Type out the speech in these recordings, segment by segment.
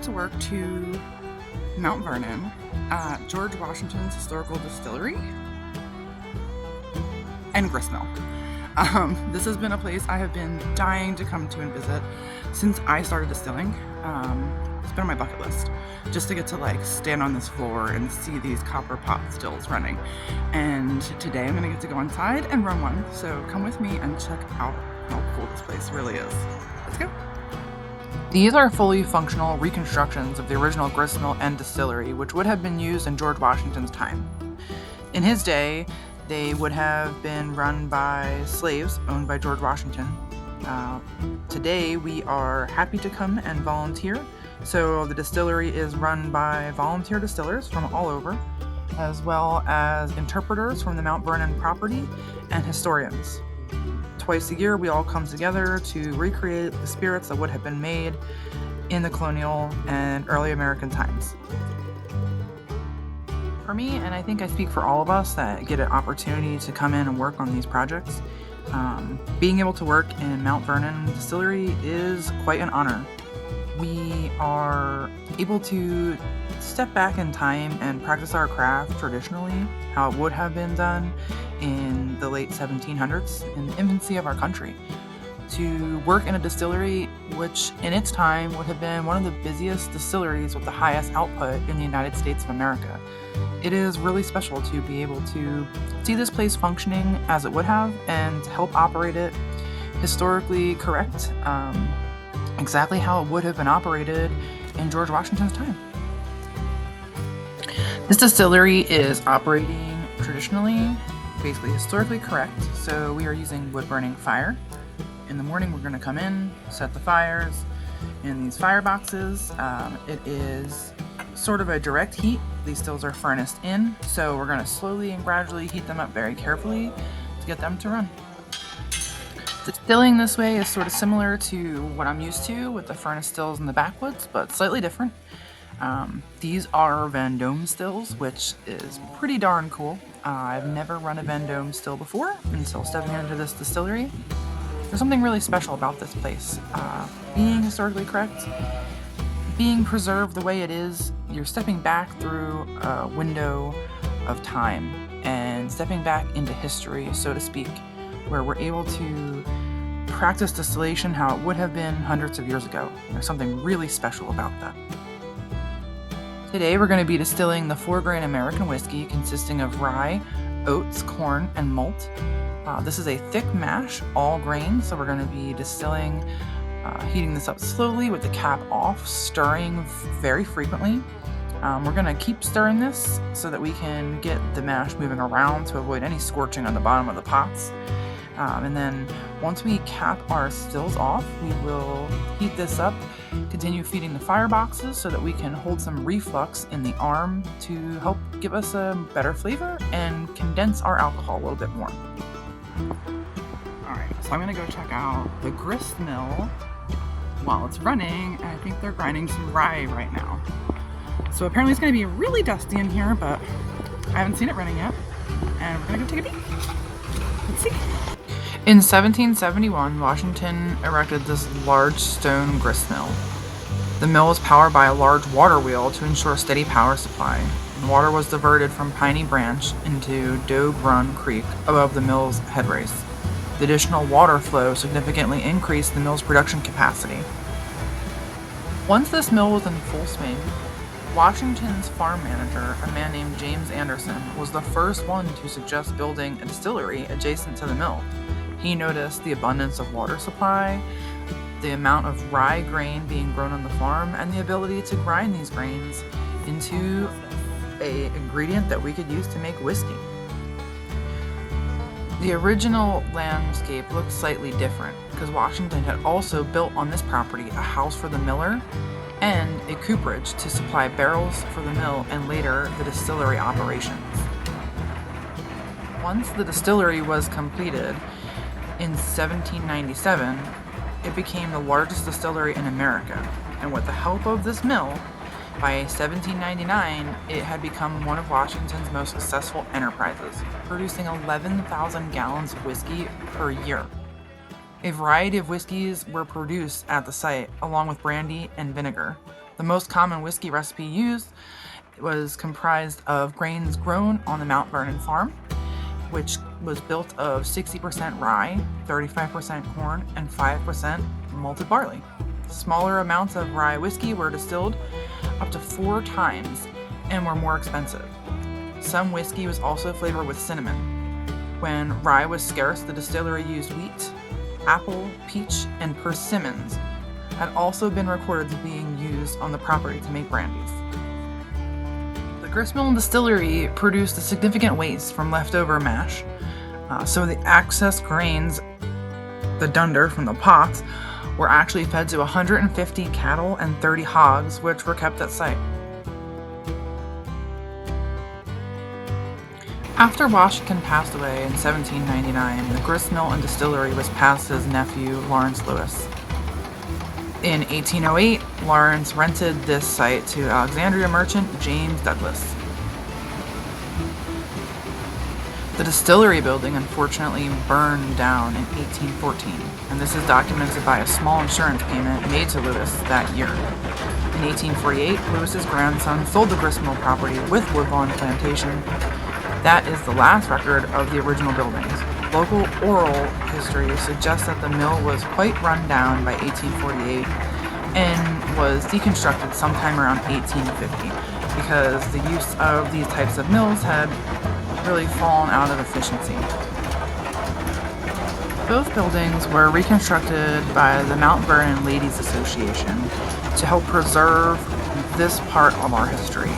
to work to Mount Vernon at George Washington's Historical Distillery and Gristmill. This has been a place I have been dying to come to and visit since I started distilling. It's been on my bucket list just to get to stand on this floor and see these copper pot stills running. And today I'm gonna get to go inside and run one. So come with me and check out how cool this place really is. Let's go. These are fully functional reconstructions of the original gristmill and distillery, which would have been used in George Washington's time. In his day, they would have been run by slaves owned by George Washington. Today, we are happy to come and volunteer. So the distillery is run by volunteer distillers from all over, as well as interpreters from the Mount Vernon property and historians. Twice a year, we all come together to recreate the spirits that would have been made in the colonial and early American times. For me, and I think I speak for all of us that get an opportunity to come in and work on these projects, being able to work in Mount Vernon Distillery is quite an honor. We are able to step back in time and practice our craft traditionally, how it would have been done in the late 1700s, in the infancy of our country. To work in a distillery, which in its time would have been one of the busiest distilleries with the highest output in the United States of America. It is really special to be able to see this place functioning as it would have and to help operate it historically correct, exactly how it would have been operated in George Washington's time. This distillery is operating traditionally, basically historically correct, so we are using wood-burning fire. In the morning, we're going to come in, set the fires in these fire boxes. It is sort of a direct heat. These stills are furnace in, so we're going to slowly and gradually heat them up very carefully to get them to run. Distilling this way is sort of similar to what I'm used to with the furnace stills in the backwoods, but slightly different. These are Vendome stills, which is pretty darn cool. I've never run a Vendome still before until stepping into this distillery. There's something really special about this place. Being historically correct, being preserved the way it is, you're stepping back through a window of time and stepping back into history, so to speak, where we're able to practice distillation how it would have been hundreds of years ago. There's something really special about that. Today we're going to be distilling the 4-grain American whiskey consisting of rye, oats, corn, and malt. This is a thick mash, all grain, so we're going to be distilling, heating this up slowly with the cap off, stirring very frequently. We're going to keep stirring this so that we can get the mash moving around to avoid any scorching on the bottom of the pots. And then once we cap our stills off, we will heat this up, continue feeding the fire boxes so that we can hold some reflux in the arm to help give us a better flavor and condense our alcohol a little bit more. Alright, so I'm going to go check out the gristmill while it's running, and I think they're grinding some rye right now. So apparently it's going to be really dusty in here, but I haven't seen it running yet, and we're going to go take a peek. Let's see. In 1771, Washington erected this large stone gristmill. The mill was powered by a large water wheel to ensure steady power supply. Water was diverted from Piney Branch into Doe Run Creek above the mill's head race. The additional water flow significantly increased the mill's production capacity. Once this mill was in full swing, Washington's farm manager, a man named James Anderson, was the first one to suggest building a distillery adjacent to the mill. He noticed the abundance of water supply, the amount of rye grain being grown on the farm, and the ability to grind these grains into an ingredient that we could use to make whiskey. The original landscape looked slightly different because Washington had also built on this property a house for the miller and a cooperage to supply barrels for the mill and later the distillery operations. Once the distillery was completed in 1797, it became the largest distillery in America, and with the help of this mill, by 1799, it had become one of Washington's most successful enterprises, producing 11,000 gallons of whiskey per year. A variety of whiskeys were produced at the site, along with brandy and vinegar. The most common whiskey recipe used was comprised of grains grown on the Mount Vernon farm, which was built of 60% rye, 35% corn, and 5% malted barley. Smaller amounts of rye whiskey were distilled up to 4 times and were more expensive. Some whiskey was also flavored with cinnamon. When rye was scarce, the distillery used wheat, apple, peach, and persimmons had also been recorded as being used on the property to make brandies. The Gristmill Distillery produced a significant waste from leftover mash, so the excess grains, the dunder from the pots, were actually fed to 150 cattle and 30 hogs, which were kept at site. After Washington passed away in 1799, the gristmill and distillery was passed to his nephew, Lawrence Lewis. In 1808, Lawrence rented this site to Alexandria merchant James Douglas. The distillery building unfortunately burned down in 1814, and this is documented by a small insurance payment made to Lewis that year. In 1848, Lewis's grandson sold the gristmill property with Woodlawn Plantation. That is the last record of the original buildings. Local oral history suggests that the mill was quite run down by 1848 and was deconstructed sometime around 1850 because the use of these types of mills had really fallen out of efficiency. Both buildings were reconstructed by the Mount Vernon Ladies Association to help preserve this part of our history.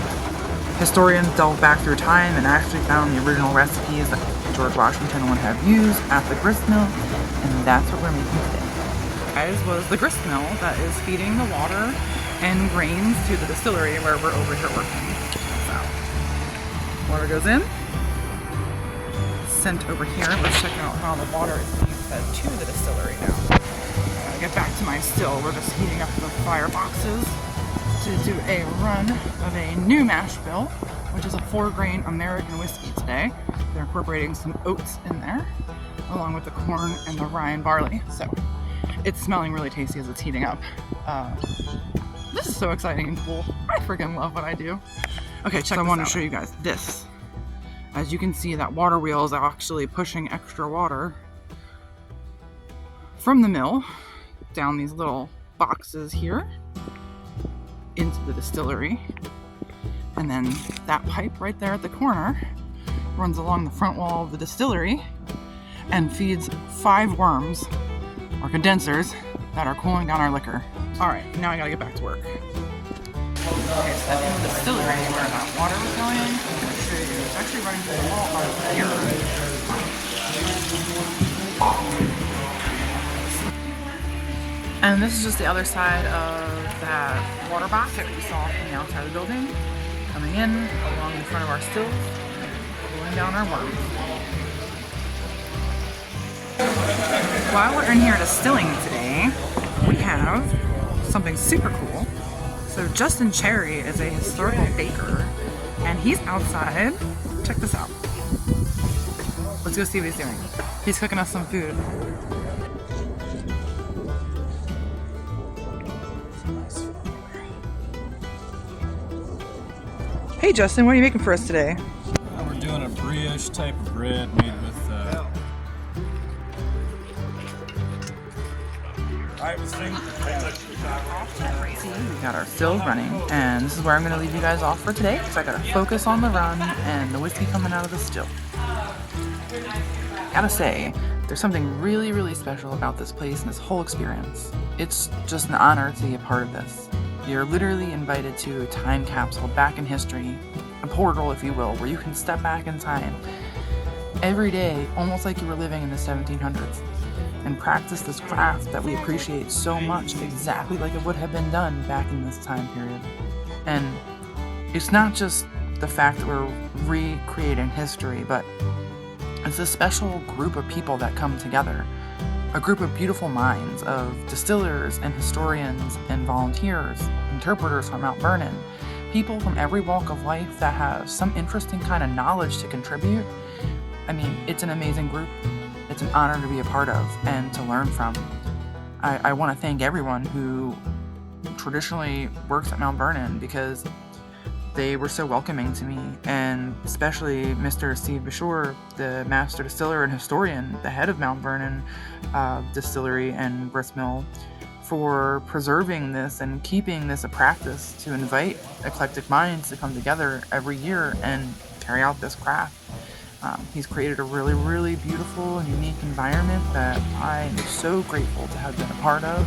Historians delved back through time and actually found the original recipes that George Washington would have used at the gristmill, and that's what we're making today. Guys, was the gristmill that is feeding the water and grains to the distillery where we're over here working. So, water goes in, sent over here. Let's check out how the water is being fed to the distillery now. Get back to my still. We're just heating up the fire boxes to do a run of a new mash bill, which is a 4-grain American whiskey today. They're incorporating some oats in there, along with the corn and the rye and barley. So it's smelling really tasty as it's heating up. This is so exciting and cool. I freaking love what I do. Okay, check this out. I want to show you guys this. As you can see, that water wheel is actually pushing extra water from the mill down these little boxes here into the distillery, and then that pipe right there at the corner runs along the front wall of the distillery and feeds 5 worms or condensers that are cooling down our liquor. Alright, now I gotta get back to work. Okay, so in the distillery where that water was going, I'm gonna show you, it's actually running through the wall over here. And this is just the other side of that water box that we saw from the outside of the building, coming in along the front of our stills, cooling down our worms. While we're in here distilling today, we have something super cool. So Justin Cherry is a historical baker, and he's outside. Check this out. Let's go see what he's doing. He's cooking us some food. Hey Justin, what are you making for us today? We're doing a brioche type of bread made with we got our stills running, and this is where I'm going to leave you guys off for today because I got to focus on the run and the whiskey coming out of the still. Gotta say, there's something really, really special about this place and this whole experience. It's just an honor to be a part of this. You're literally invited to a time capsule back in history, a portal if you will, where you can step back in time every day, almost like you were living in the 1700s, and practice this craft that we appreciate so much, exactly like it would have been done back in this time period. And it's not just the fact that we're recreating history, but it's a special group of people that come together. A group of beautiful minds of distillers and historians and volunteers, interpreters from Mount Vernon, people from every walk of life that have some interesting kind of knowledge to contribute. I mean, it's an amazing group. It's an honor to be a part of and to learn from. I want to thank everyone who traditionally works at Mount Vernon because they were so welcoming to me, and especially Mr. Steve Bashore, the master distiller and historian, the head of Mount Vernon Distillery and Gristmill, for preserving this and keeping this a practice to invite eclectic minds to come together every year and carry out this craft. He's created a really, really beautiful and unique environment that I am so grateful to have been a part of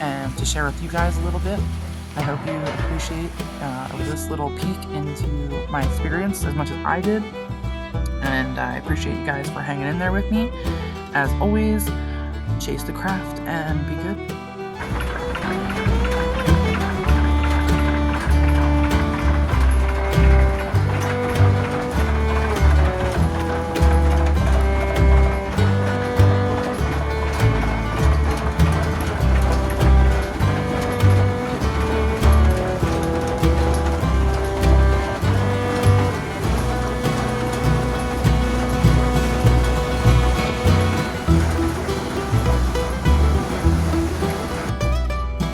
and to share with you guys a little bit. I hope you appreciate this little peek into my experience as much as I did, and I appreciate you guys for hanging in there with me. As always, chase the craft and be good.